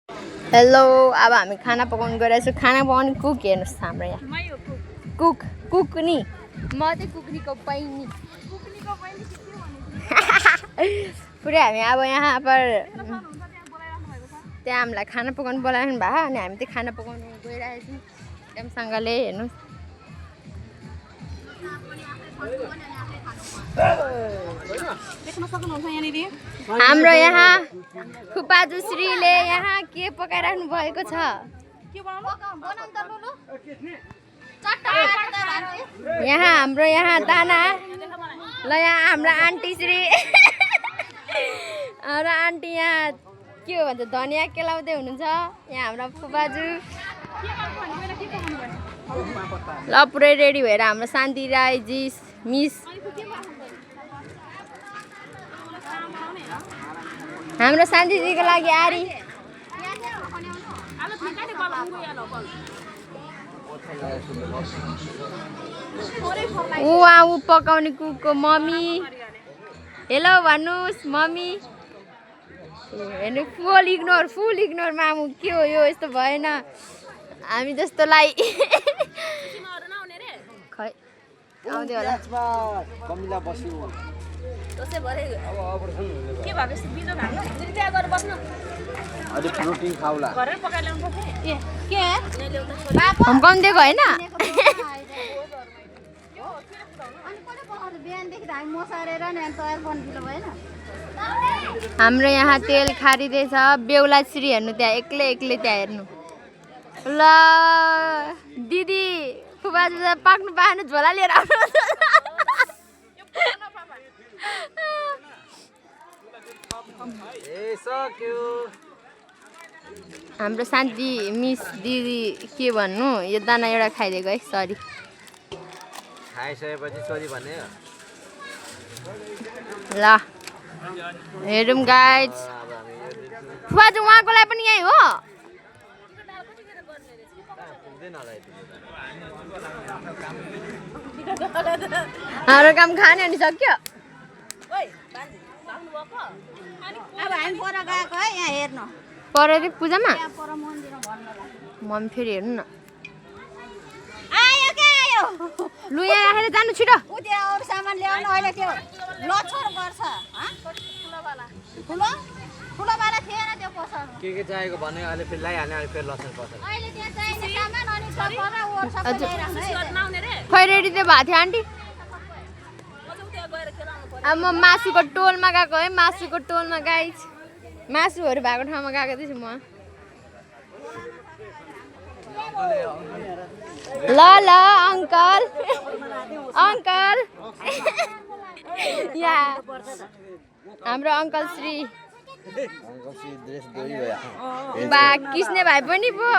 hello अब हामी खाना पकाउनु गइरहेको छु खाना पकाउने कुक हेर्नुहोस् हाम्रो यहाँ कुक कुक नि म चाहिँ कुक्नीको बहिनी पुरै हामी अब यहाँ पर त्यहाँ हामीलाई खाना पकाउनु बोलाउनु भयो अनि हामी चाहिँ खाना पकाउनु गइरहेको छौँ एकदमसँगले हेर्नुहोस् हाम्रो यहाँ फुपाजुश्रीले यहाँ के पकाइराख्नु भएको छ यहाँ हाम्रो यहाँ दाना ल यहाँ हाम्रो आन्टी श्री हाम्रो आन्टी यहाँ के हो भन्छ धनियाँ केलाउँदै हुनुहुन्छ यहाँ हाम्रो फुपाजु ल पुरै रेडी भएर हाम्रो शान्ति राईजी मिस हाम्रो शान्तिजीको लागि आरी ऊ पकाउने कुकको मम्मी हेलो भन्नुहोस् मम्मी हेर्नु फुल इग्नोर मामु के हो यो यस्तो भएन हामी जस्तोलाई खै आउँदै होला कमिला बस्यो दसै भरे के भएको छ बिजो धान त्यहाँ गएर बस्नु अलि प्रोटिन खाउला घरै पकाएर ल्याउनु पर्छ ए के हम कम दिएको हैन अनि कहिले पकाउँछ बिहानदेखि हामी मसारेर नि तयार गर्नु दिनु भएन हाम्रो यहाँ तेल खारिँदैछ बेहुला श्री हेर्नु त्यहाँ एक्लै त्यहाँ हेर्नु ल दिदी फुबाजु पाक्नु पाएन झोला लिएर आउनु हाम्रो शान्ति मिस दिदी के भन्नु यो दाना एउटा खाइदिएको है सरी खाइसकेपछि सरी भन्ने ल हेरौँ गाइज फुबाजु उहाँको लागि पनि यही हो हाम्रो काम खाने अनि सक्यो अब हामी पर गएको है यहाँ हेर्नु पर पूजामा यहाँ पर मन्दिरमा भन्नुलाई मम्मी फेरि हेर्नु न आयो के आयो लु यहाँ राखेर जानु छिटो उ त्यहाँ अरू सामान ल्याउनु अहिले त्यो लछोर गर्छ ठुलोवाला थिएन त्यो पसल के चाहिएको भने अहिले फेरि लगाइहाल्ने अनि फेरि लसन पर्छ अहिले त्यहाँ चाहिने सामान अनि सफर ओर सबै ल्याइराख्नु है नआउने रे खै रेडी त भएको थियो आन्टी मजौ त्यहाँ गएर खेलाउनु पर्यो अब म मासुको टोलमा गएको है मासुको टोलमा गाइज मासुहरू भएको ठाउँमा गएको थिएँ म ल ल अङ्कल अङ्कल यहाँ हाम्रो अङ्कल श्री बा किस्ने भाइ पनि पो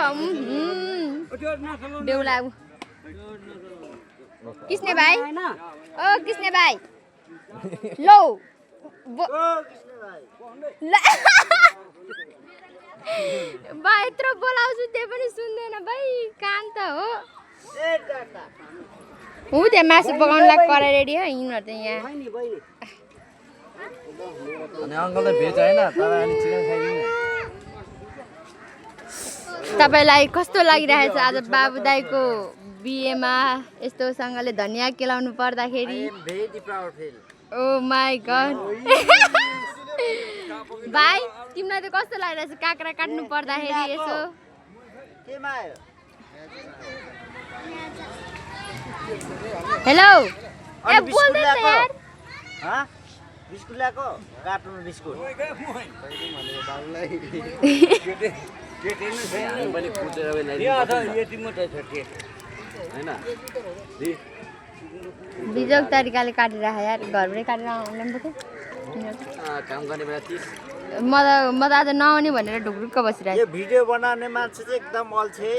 बेहुला किस्ने भाइ ओ किस्ने भाइ लौ बा यत्रो बोलाउँछु त्यही पनि सुन्दैन भाइ कान त हो ऊ त्यहाँ मासु पकाउनुलाई कराइ रेडी हो यिनीहरू त यहाँ अनि अङ्कललाई भेज होइन तपाईँ अनि चिकन खाइदिनु तपाईँलाई कस्तो लागिरहेछ आज बाबु दाईको बिहेमा यस्तोसँगले धनियाँ केलाउनु पर्दाखेरि ओ माई गड भाइ तिमीलाई त कस्तो लागिरहेछ काँक्रा काट्नु पर्दाखेरि यसो हेलो ए बोल्दै त यार बिस्कुट ल्याएको कार्टुन बिस्कुट बिजोग तरिकाले काटेर यार घरबाटै काटेर आउनु पर्थ्यो काम गर्ने बेला 30 म त आज नआउने भनेर ढुक्रुक्क बसिरहेको यो भिडियो बनाउने मान्छे चाहिँ एकदम अल्छे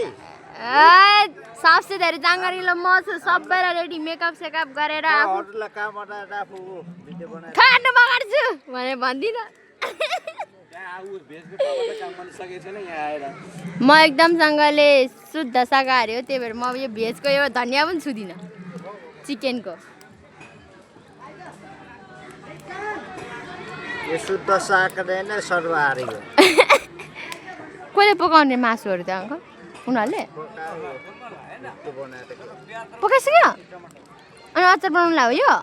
है साफसुधारी जाँगरीलो म छु सबैलाई रेडी मेकअप सेकअप गरेर अरूलाई काम बनाएर आफू भिडियो बनाएर खानु बगाड्छु भने भन्दिनँ म एकदमसँगले शुद्ध शाकाहारी हो त्यही भएर म यो भेजको यो धनियाँ पनि छुदिनँ चिकनको यो शुद्ध शाकाहारी नै सर्वहारी हो कसले पकाउने मासुहरू त अङ्कल उनीहरूले पकाइसक्यो अनि अचार बनाउनु लाग्यो यो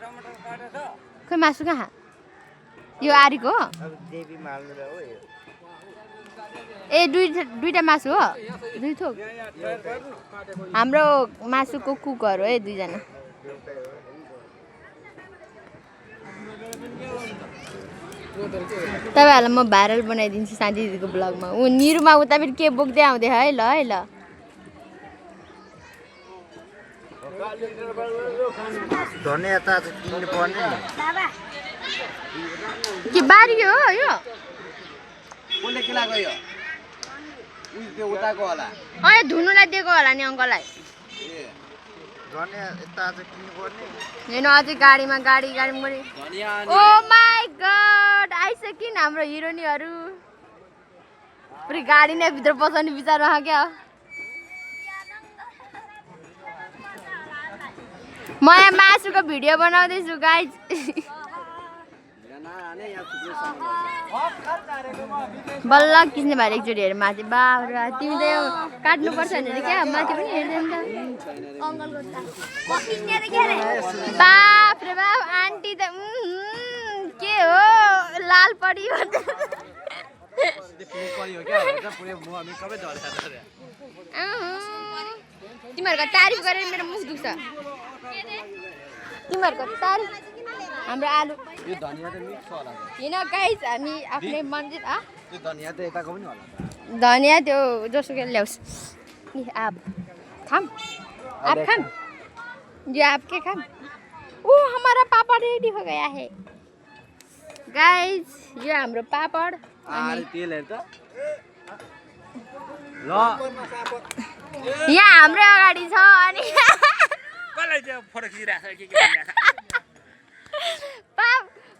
खोइ मासु कहाँ यो आरीको हो ए दुईटा मासु हो 2 थोक हाम्रो मासुको कुकहरू हो 2 जना तपाईँहरूलाई म भाइरल बनाइदिन्छु शान्ति दिदीको ब्लगमा ऊ निरुमा उता फेरि के बोक्दै आउँदै है ल धनियाँ त आज किन्नु पर्ने नि के बारी हो यो कसले किलाको यो त्यो उताको होला यो धुनुलाई दिएको होला नि अङ्कललाई धनियाँ यता आज किन्नु पर्ने हेर्नु अझै गाडीमा गाडी गरी ओ माई गड आइसकिन् हाम्रो हिरोइनहरू पुरै गाडी नै भित्र पसाउने विचारमा क्या म यहाँ मासुको भिडियो बनाउँदैछु गाइज बल्ल किन्ने भएर एकचोटि हेरेर माथि बाबा तिमी त यो काट्नुपर्छ भनेर क्या माथि पनि हेर्दैन त बाप रे बाप आन्टी त के हो लाल पडियो तिमीहरूको तारिफ गरेर मेरो मुख दुख्छ तिमीहरूको तारिफ हाम्रो आलु यो धनियाँ त मिक्स होला होइन गाइस हामी आफ्नै मन्दिर यो धनियाँ त यताको पनि होला धनियाँ त्यो जोसुकै ल्याओस् आप खाम आप खाम ये आपके खाम ओ हमारा पापड़ रेडी हो गया है गाइस यो हाम्रो पापड़ अरे तेल हेर त ल यहाँ हाम्रो अगाडि छ अनि कसलाई चाहिँ फोटो खिचिरहेको छ के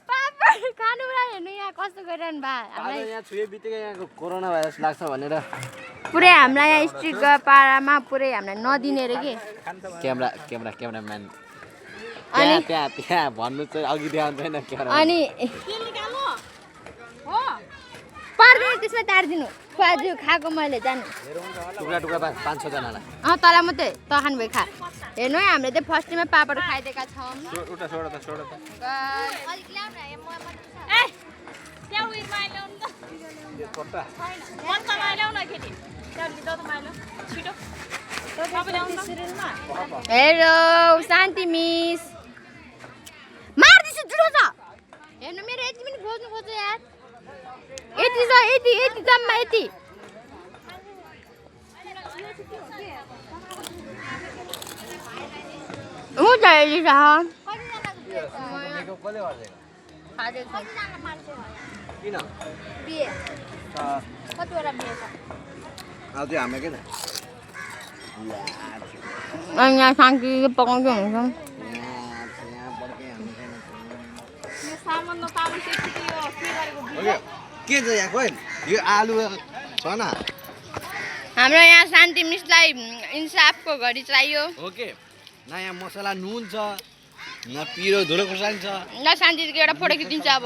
पापड खानु पुरा हेर्नु यहाँ कस्तो गरिरहनु भा हामीलाई यहाँ छुए बित्तिकै यहाँको कोरोना भाइरस लाग्छ भनेर पुरै हामीलाई यहाँ स्ट्रिक पारामा पुरै हामीलाई नदिने रे के क्यामेराम्यान अनि त्यहाँ भन्नु चाहिँ अघि देखाउनु छैन क्यामेरा अनि पर्दैन त्यसमा तारिदिनु खुवाजु खाएको मैले जानु टुक्रा टुक्रा 5-6 जनालाई तँलाई मात्रै त खानु भयो खा हेर्नु है हामीले चाहिँ फर्स्टमा पापड खाइदिएका छौँ उता छोड त हेलो शान्ति मिस मार्दैछु जुरो छ हेर्नु मेरो यति पनि खोज्नु खोज्छ यार यति छ यति जम्मा यति हुन्छ यति छ किन बिहे कतिवटा बिहे छ अब त्यो हाम्रो के त अनि यहाँ शान्तिले पकाउँदै हुन्छ के छ यहाँ खोइ यो आलु छ न हाम्रो यहाँ शान्ति मिसलाई इन्साफको घडी चाहियो ओके न यहाँ मसला नुन छ न पिरो धुलो खुर्सानी छ ल शान्तिको एउटा फोटो खिचिदिन्छ अब